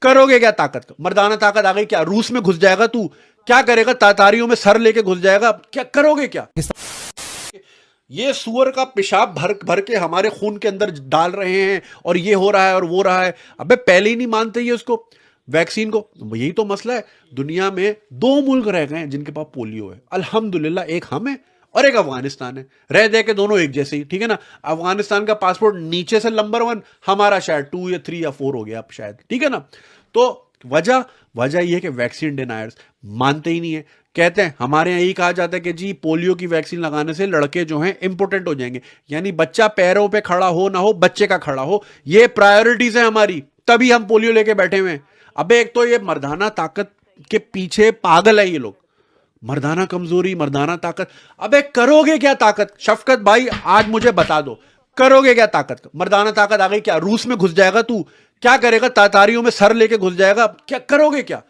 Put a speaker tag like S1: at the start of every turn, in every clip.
S1: करोगे क्या ताकत का? मर्दाना ताकत आ गई क्या? रूस में घुस जाएगा तू? क्या करेगा? तातारियों में सर लेके घुस जाएगा? क्या करोगे क्या? ये सुअर का पेशाब भर भर के हमारे खून के अंदर डाल रहे हैं और ये हो रहा है और वो रहा है। अबे पहले ही नहीं मानते ये उसको, वैक्सीन को। यही तो मसला है। दुनिया में 2 मुल्क रह गए हैं जिनके पास पोलियो है, अल्हम्दुलिल्लाह। एक हम है और एक अफगानिस्तान है। रह दे के दोनों एक जैसे ही, ठीक है ना। अफगानिस्तान का पासपोर्ट नीचे से नंबर 1, हमारा शायद 2 या 3 या 4 हो गया अब शायद, ठीक है ना। तो वजह यह है कि वैक्सीन डिनायर्स मानते ही नहीं है। कहते हैं, हमारे यहाँ यही कहा जाता है कि जी पोलियो की वैक्सीन लगाने से लड़के जो हैं इंपोर्टेंट हो जाएंगे। यानी बच्चा पैरों पे खड़ा हो ना हो, बच्चे का खड़ा हो, ये प्रायोरिटीज है हमारी, तभी हम पोलियो लेके बैठे हुए हैं। अबे एक तो ये मर्दाना ताकत के पीछे पागल है ये लोग। मर्दाना कमजोरी, मर्दाना ताकत। अबे करोगे क्या ताकत? शफकत भाई आज मुझे बता दो, करोगे क्या ताकत का? मर्दाना ताकत आ गई क्या? रूस में घुस जाएगा तू? क्या करेगा? तातारियों में सर लेके घुस जाएगा? क्या करोगे क्या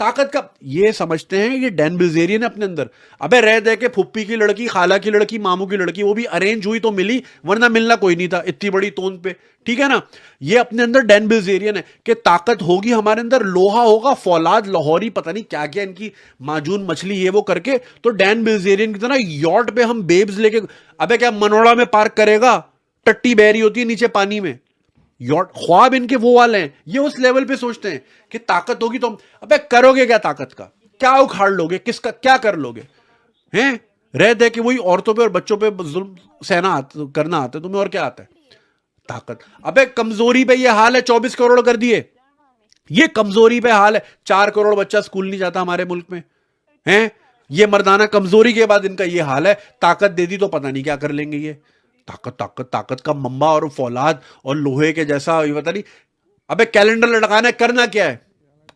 S1: ताकत का? ये समझते हैं ये डैन बिल्जेरियन है अपने अंदर। अबे रह दे के फुप्पी की लड़की, खाला की लड़की, मामू की लड़की, वो भी अरेंज हुई तो मिली, वरना मिलना कोई नहीं था इतनी बड़ी तोन पे, ठीक है ना। ये अपने अंदर डैन बिल्जेरियन है कि ताकत होगी हमारे अंदर, लोहा होगा, फौलाद, लाहौरी, पता नहीं क्या क्या इनकी माजून मछली ये वो करके, तो डैन बिल्जेरियन की तरह यॉट पे हम बेब्स लेके। अबे क्या मनोड़ा में पार्क करेगा? टट्टी बहरी होती है नीचे पानी में। यॉट ख्वाब इनके वो वाले हैं, ये उस लेवल पे सोचते हैं कि ताकत होगी तो अबे करोगे क्या ताकत का? क्या उखाड़ लोगे? किसका क्या कर लोगे? हैं रह दे कि वही औरतों पे और बच्चों पे जुल्म सहना करना आता है तुम्हें, और क्या आता है? ताकत। अबे कमजोरी पे ये हाल है, 24 करोड़ कर दिए, ये कमजोरी पे हाल है। 4 करोड़ बच्चा स्कूल नहीं जाता हमारे मुल्क में, हैं ये मर्दाना कमजोरी के बाद इनका ये हाल है। ताकत दे दी तो पता नहीं क्या कर लेंगे ये। ताकत ताकत ताकत का मम्मा और फौलाद और लोहे के जैसा, ये पता नहीं। अबे कैलेंडर लटकाना है, करना क्या है?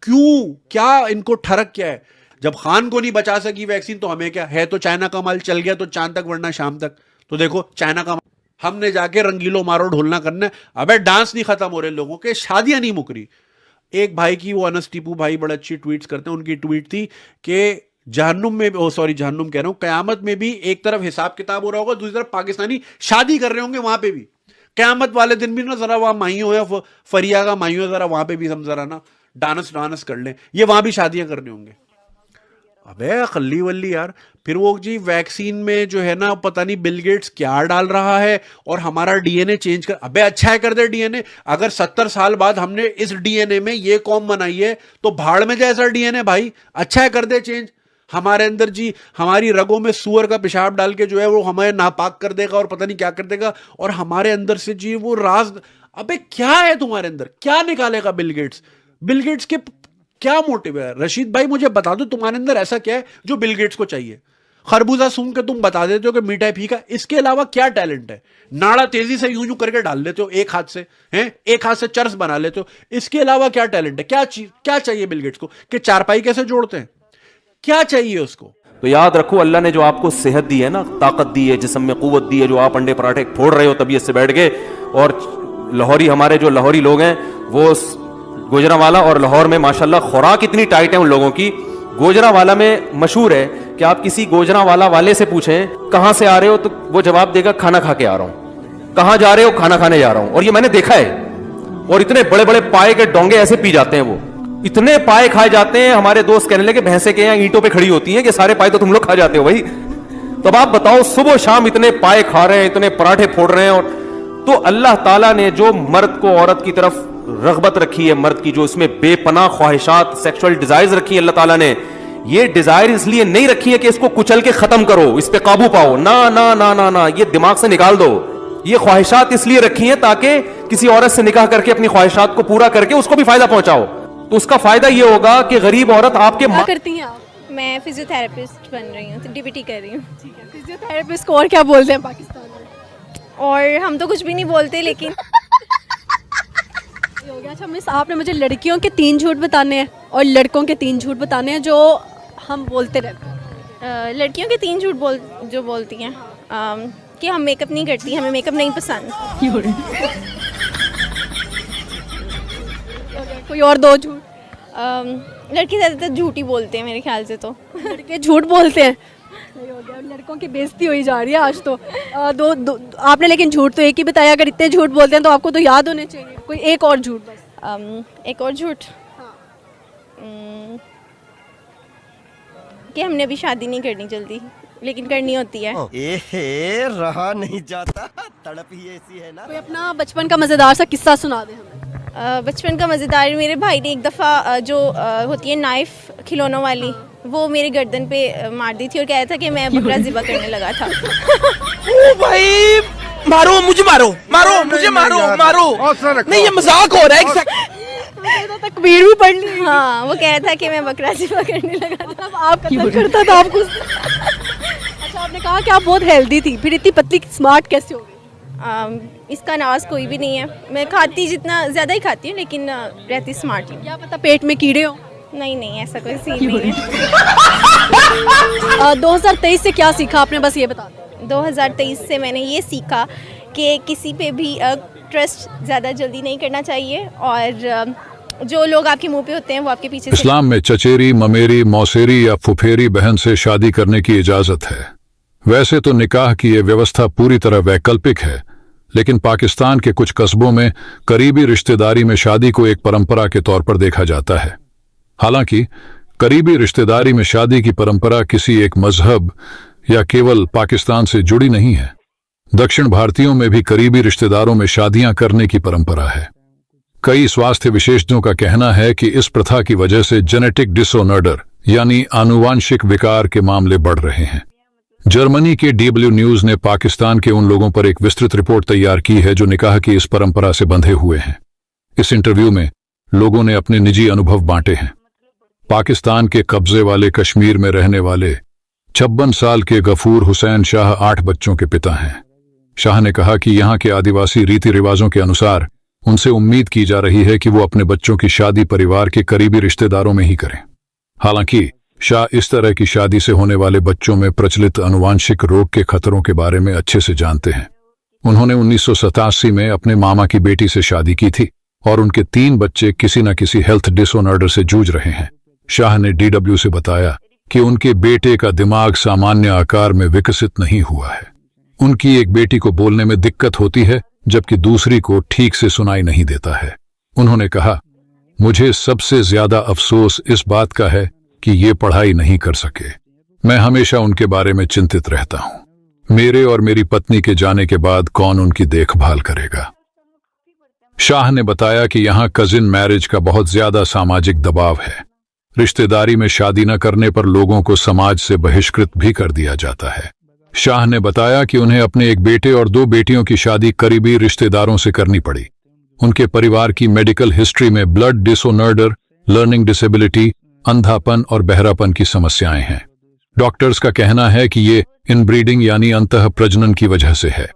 S1: क्यों? क्या इनको ठरक क्या है? जब खान को नहीं बचा सकी वैक्सीन तो हमें क्या है? तो चाइना का माल चल गया तो चांद तक वरना शाम तक। तो देखो चाइना का हमने जाके रंगीलो मारो ढोलना करना है। अबे डांस नहीं खत्म हो रहे लोगों के, शादियां नहीं मुकरी। एक भाई की, वो अनस टीपू भाई बड़े अच्छी ट्वीट्स करते हैं, उनकी ट्वीट थी कि जहन्नुम में, जहन्नुम कह रहा हूं, कयामत में भी एक तरफ हिसाब किताब हो रहा होगा, दूसरी तरफ पाकिस्तानी शादी कर रहे होंगे वहां पे भी। कयामत वाले दिन भी ना जरा वहां माइयों या फरिया का माइयों, जरा वहां पे भी हम जरा ना डांस डांस कर लें, ये वहां भी शादियां करने होंगे। अबे खल्ली वल्ली यार। फिर वो जी वैक्सीन में जो है ना, पता नहीं बिल गेट्स क्या डाल रहा है और हमारा डीएनए चेंज कर। अबे अच्छा है कर दे डीएनए। अगर 70 साल बाद हमने इस डीएनए में ये कौम बनाई है तो भाड़ में जैसा डीएनए भाई, अच्छा है कर दे चेंज। हमारे अंदर जी हमारी रगों में सुअर का पेशाब डाल के जो है वो हमें नापाक कर देगा और पता नहीं क्या कर देगा, और हमारे अंदर से जी वो राज। अबे क्या है तुम्हारे अंदर? क्या निकालेगा बिल गेट्स? बिल गेट्स के क्या मोटिव है? रशीद भाई मुझे बता दो, तुम्हारे अंदर ऐसा क्या है जो बिल गेट्स को चाहिए? खरबूजा सूंघ के तुम बता देते हो कि मीठा है फीका, इसके अलावा क्या टैलेंट है? नाड़ा तेजी से यूं यूं करके डाल लेते हो एक हाथ से, हैं एक हाथ से चर्स बना लेते हो, इसके अलावा क्या टैलेंट है? क्या चाहिए बिल गेट्स को? कि चारपाई कैसे जोड़ते हैं? क्या चाहिए उसको?
S2: तो याद रखो, अल्लाह ने जो आपको सेहत दी है ना, ताकत दी है, जिस्म में कुव्वत दी है, जो आप अंडे पराठे फोड़ रहे हो तबीयत से बैठ के, और लाहौरी, हमारे जो लाहौरी लोग हैं वो गुजरांवाला और लाहौर में माशाल्लाह खुराक इतनी टाइट है उन लोगों की। गुजरांवाला में मशहूर है कि आप किसी गुजरांवाला वाले से पूछें कहां से आ रहे हो तो वो जवाब देगा खाना खा के आ रहा हूं। कहां जा रहे हो? खाना खाने जा रहा हूं। और ये मैंने देखा है। और इतने बड़े बड़े पाए के डोंगे ऐसे पी जाते हैं, वो इतने पाए खाए जाते हैं। हमारे दोस्त कहने लगे भैंसे के यहाँ ईंटों पे खड़ी होती हैं कि सारे पाए तो तुम लोग खा जाते हो भाई। तो अब आप बताओ, सुबह शाम इतने पाए खा रहे हैं, इतने पराठे फोड़ रहे हैं। और तो अल्लाह ताला ने जो मर्द को औरत की तरफ रगबत रखी है, मर्द की जो इसमें बेपनाह ख्वाहिशात, सेक्सुअल डिजायर्स रखी है, अल्लाह ताला ने ये डिजायर इसलिए नहीं रखी है कि इसको कुचल के खत्म करो, इस पे काबू पाओ। ना ना ना ना ना, ये दिमाग से निकाल दो। ये ख्वाहिशात इसलिए रखी हैं ताकि किसी औरत से निकाह करके अपनी ख्वाहिशात को पूरा करके उसको भी फायदा पहुंचाओ। तो उसका फायदा ये होगा कि गरीब औरत आपके
S3: क्या करती हैं आप?
S4: मैं फिजियोथेरेपिस्ट बन रही हूँ, डीबीटी कर रही हूँ।
S3: ठीक है, फिजियोथेरेपिस्ट को और क्या बोलते हैं पाकिस्तान में?
S4: और हम तो कुछ भी नहीं बोलते, लेकिन
S3: ये हो गया। अच्छा मिस, आपने मुझे लड़कियों के 3 झूठ बताने हैं और लड़कों के 3 झूठ बताने हैं जो हम बोलते रहते हैं।
S4: लड़कियों के 3 झूठ जो बोलती हैं कि हम मेकअप नहीं करती, हमें मेकअप नहीं पसंद।
S3: कोई और 2 झूठ?
S4: लड़के ज़्यादातर झूठ ही बोलते हैं मेरे ख्याल से। तो
S3: लड़के झूठ बोलते हैं। नहीं हो गया, लड़कों की बेइज्जती हुई जा रही है आज तो। दो आपने लेकिन झूठ तो एक ही बताया। अगर इतने झूठ बोलते हैं तो आपको तो याद होने चाहिए कोई एक और झूठ बस।
S4: एक और झूठ,
S3: हाँ।
S4: कि हमने अभी शादी नहीं करनी जल्दी, लेकिन करनी होती है।
S5: एहे, रहा नहीं जाता, तड़प ही ऐसी है ना।
S3: कोई अपना बचपन का मज़ेदार सा किस्सा सुना दे हमें।
S4: बचपन का मज़ेदार, मेरे भाई ने एक दफ़ा जो होती है नाइफ खिलौनों वाली, वो मेरे गर्दन पे मार दी थी और कहा था कि मैं बकरा ज़िबा करने लगा था।
S6: ओ भाई, मारो मुझे, मारो मारो मुझे, मारो मारो, नहीं ये मजाक हो रहा है।
S3: तो तकबीर भी पढ़ ली।
S4: हाँ, वो कह था कि मैं बकरा ज़िबा करने लगा था।
S3: मतलब आप कत्ल करता था आपको। अच्छा, आपने कहा कि आप बहुत हेल्दी थी, फिर इतनी पतली स्मार्ट कैसे हो गई?
S4: इसका नाज कोई भी नहीं है। मैं खाती जितना ज़्यादा ही खाती हूँ, लेकिन रहती स्मार्ट हूँ।
S3: क्या पता पेट में कीड़े हो।
S4: नहीं नहीं, ऐसा कोई सीन नहीं है।
S3: 2023 से क्या सीखा आपने, बस ये बता दो।
S4: 2023 से मैंने ये सीखा कि किसी पे भी ट्रस्ट ज़्यादा जल्दी नहीं करना चाहिए, और जो लोग आपके मुंह पे होते हैं वो आपके पीछे
S7: इस्लाम में चचेरी, ममेरी, मौसेरी या फुफेरी बहन से शादी करने की इजाजत है। वैसे तो निकाह की ये व्यवस्था पूरी तरह वैकल्पिक है, लेकिन पाकिस्तान के कुछ कस्बों में करीबी रिश्तेदारी में शादी को एक परंपरा के तौर पर देखा जाता है। हालांकि करीबी रिश्तेदारी में शादी की परंपरा किसी एक मजहब या केवल पाकिस्तान से जुड़ी नहीं है। दक्षिण भारतीयों में भी करीबी रिश्तेदारों में शादियां करने की परंपरा है। कई स्वास्थ्य विशेषज्ञों का कहना है कि इस प्रथा की वजह से जेनेटिक डिसऑर्डर यानी आनुवांशिक विकार के मामले बढ़ रहे हैं। जर्मनी के DW न्यूज ने पाकिस्तान के उन लोगों पर एक विस्तृत रिपोर्ट तैयार की है जो निकाह की इस परंपरा से बंधे हुए हैं। इस इंटरव्यू में लोगों ने अपने निजी अनुभव बांटे हैं। पाकिस्तान के कब्जे वाले कश्मीर में रहने वाले 56 साल के गफूर हुसैन शाह 8 बच्चों के पिता हैं। शाह ने कहा कि यहाँ के आदिवासी रीति रिवाजों के अनुसार उनसे उम्मीद की जा रही है कि वो अपने बच्चों की शादी परिवार के करीबी रिश्तेदारों में ही करें। हालांकि शाह इस तरह की शादी से होने वाले बच्चों में प्रचलित अनुवांशिक रोग के खतरों के बारे में अच्छे से जानते हैं। उन्होंने 1987 में अपने मामा की बेटी से शादी की थी और उनके 3 बच्चे किसी न किसी हेल्थ डिसऑर्डर से जूझ रहे हैं। शाह ने DW से बताया कि उनके बेटे का दिमाग सामान्य आकार में विकसित नहीं हुआ है। उनकी एक बेटी को बोलने में दिक्कत होती है जबकि दूसरी को ठीक से सुनाई नहीं देता है। उन्होंने कहा, मुझे सबसे ज्यादा अफसोस इस बात का है कि ये पढ़ाई नहीं कर सके। मैं हमेशा उनके बारे में चिंतित रहता हूं। मेरे और मेरी पत्नी के जाने के बाद कौन उनकी देखभाल करेगा। शाह ने बताया कि यहां कजिन मैरिज का बहुत ज्यादा सामाजिक दबाव है। रिश्तेदारी में शादी न करने पर लोगों को समाज से बहिष्कृत भी कर दिया जाता है। शाह ने बताया कि उन्हें अपने एक बेटे और 2 बेटियों की शादी करीबी रिश्तेदारों से करनी पड़ी। उनके परिवार की मेडिकल हिस्ट्री में ब्लड डिसऑर्डर, लर्निंग डिसेबिलिटी, अंधापन और बहरापन की समस्याएं हैं। डॉक्टर्स का कहना है कि ये इनब्रीडिंग यानी अंतः प्रजनन की वजह से है।